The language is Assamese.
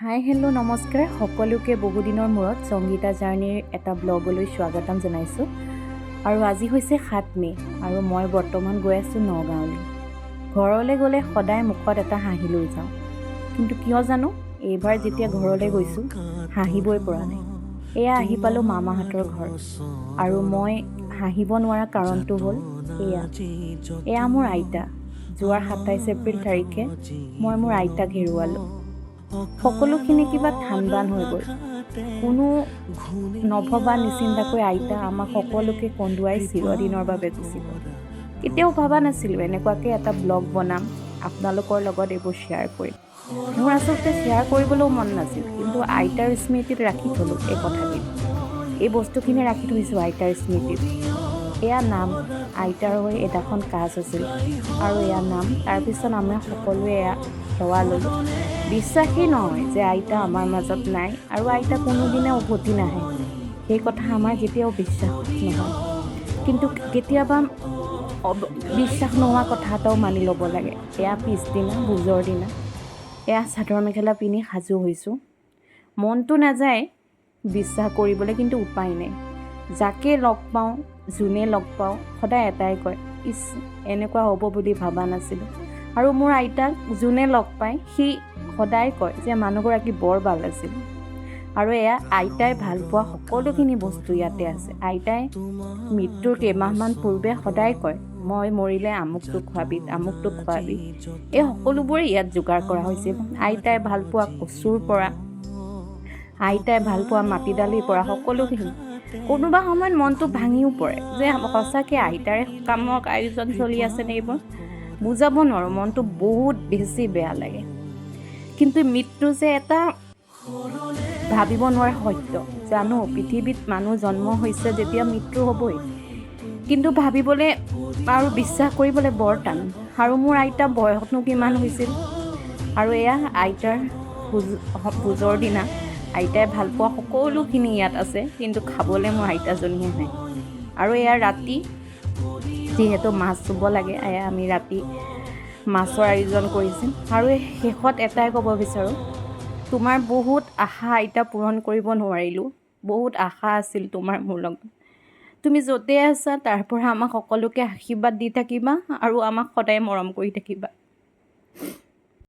হাই হেল্ল' নমস্কাৰ সকলোকে বহুদিনৰ মূৰত সংগীতা জাৰ্ণিৰ এটা ব্লগলৈ স্বাগতম জনাইছোঁ। আৰু আজি হৈছে ৭ মে' আৰু মই বৰ্তমান গৈ আছোঁ নগাঁৱলৈ। ঘৰলৈ গ'লে সদায় মুখত এটা হাঁহি লৈ যাওঁ, কিন্তু কিয় জানো এইবাৰ যেতিয়া ঘৰলৈ গৈছোঁ হাঁহিবই পৰা নাই। এয়া আহি পালোঁ মামাহঁতৰ ঘৰ, আৰু মই হাঁহিব নোৱাৰা কাৰণটো হ'ল এয়া মোৰ আইতা। যোৱাৰ ২৭ এপ্ৰিল তাৰিখে মই মোৰ আইতাক হেৰুৱালোঁ। সকলোখিনি কিবা ঠান বান হৈ গ'ল। কোনো নভবা নিচিন্তাকৈ আইতা আমাক সকলোকে কন্দুৱাই চিৰদিনৰ বাবে গুচি গ'ল। কেতিয়াও ভবা নাছিলোঁ এনেকুৱাকৈ এটা ব্লগ বনাম, আপোনালোকৰ লগত এইবোৰ শ্বেয়াৰ কৰিম। মোৰ আচলতে শ্বেয়াৰ কৰিবলৈও মন নাছিল, কিন্তু আইতাৰ স্মৃতিত ৰাখি থ'লোঁ এই কথাখিনি। এই বস্তুখিনি ৰাখি থৈছোঁ আইতাৰ স্মৃতিত। এয়া নাম, আইতাৰ হৈ এটাখন কাজ আছিল, আৰু এয়া নাম। তাৰপিছত আমি সকলোৱে এয়া সেৱা ল'লোঁ। বিশ্বাসেই নহয় যে আইতা আমাৰ মাজত নাই, আৰু আইতা কোনোদিনে উভতি নাহে। সেই কথা আমাৰ কেতিয়াও বিশ্বাস নহয়, কিন্তু কেতিয়াবা বিশ্বাস নোহোৱা কথা এটাও মানি ল'ব লাগে। এয়া পিছদিনা, ভোজৰ দিনা, এয়া চাদৰ মেখেলা পিন্ধি সাজু হৈছোঁ। মনটো নাযায় বিশ্বাস কৰিবলৈ, কিন্তু উপায় নাই। যাকে লগ পাওঁ, যোনে লগ পাওঁ, সদায় এটাই কয়, ইছ এনেকুৱা হ'ব বুলি ভবা নাছিলোঁ। আৰু মোৰ আইতাক যোনে লগ পায় সি সদায় কয় যে মানুহগৰাকী বৰ ভাল আছিল। আৰু এয়া আইতাই ভাল পোৱা সকলোখিনি বস্তু ইয়াতে আছে। আইতাই মৃত্যুৰ কেইমাহমান পূৰ্বে সদায় কয়, মই মৰিলে আমুকটো খোৱাবি, আমুকটো খোৱাবি। এই সকলোবোৰে ইয়াত যোগাৰ কৰা হৈছিল। আইতাই ভাল পোৱা কচুৰ পৰা, আইতাই ভাল পোৱা মাটি দালিৰ পৰা, সকলোখিনি। কোনোবা সময়ত মনটো ভাঙিও পৰে যে সঁচাকৈ আইতাৰে সকামৰ আয়োজন চলি আছেনে এইবোৰ। বুজাব নোৱাৰোঁ, মনটো বহুত বেছি বেয়া লাগে। কিন্তু মৃত্যু যে এটা ভাবিব নোৱাৰা সত্য। জানো পৃথিৱীত মানুহ জন্ম হৈছে যেতিয়া মৃত্যু হ'বই, কিন্তু ভাবিবলৈ আৰু বিশ্বাস কৰিবলৈ বৰ টান। আৰু মোৰ আইতা বয়সনো কিমান হৈছিল। আৰু এয়া আইতাৰ ভোজৰ দিনা আইতাই ভাল পোৱা সকলোখিনি ইয়াত আছে, কিন্তু খাবলৈ মোৰ আইতাজনীহে নাই। আৰু এয়া ৰাতি, যিহেতু মাছ চুব লাগে, এয়া আমি ৰাতি মাছৰ আয়োজন কৰিছিল। আৰু শেষত এটাই ক'ব বিচাৰোঁ, তোমাৰ বহুত আশা আইতা পূৰণ কৰিব নোৱাৰিলোঁ। বহুত আশা আছিল তোমাৰ মোৰ লগত। তুমি য'তে আছা তাৰ পৰা আমাক সকলোকে আশীৰ্বাদ দি থাকিবা, আৰু আমাক সদায় মৰম কৰি থাকিবা।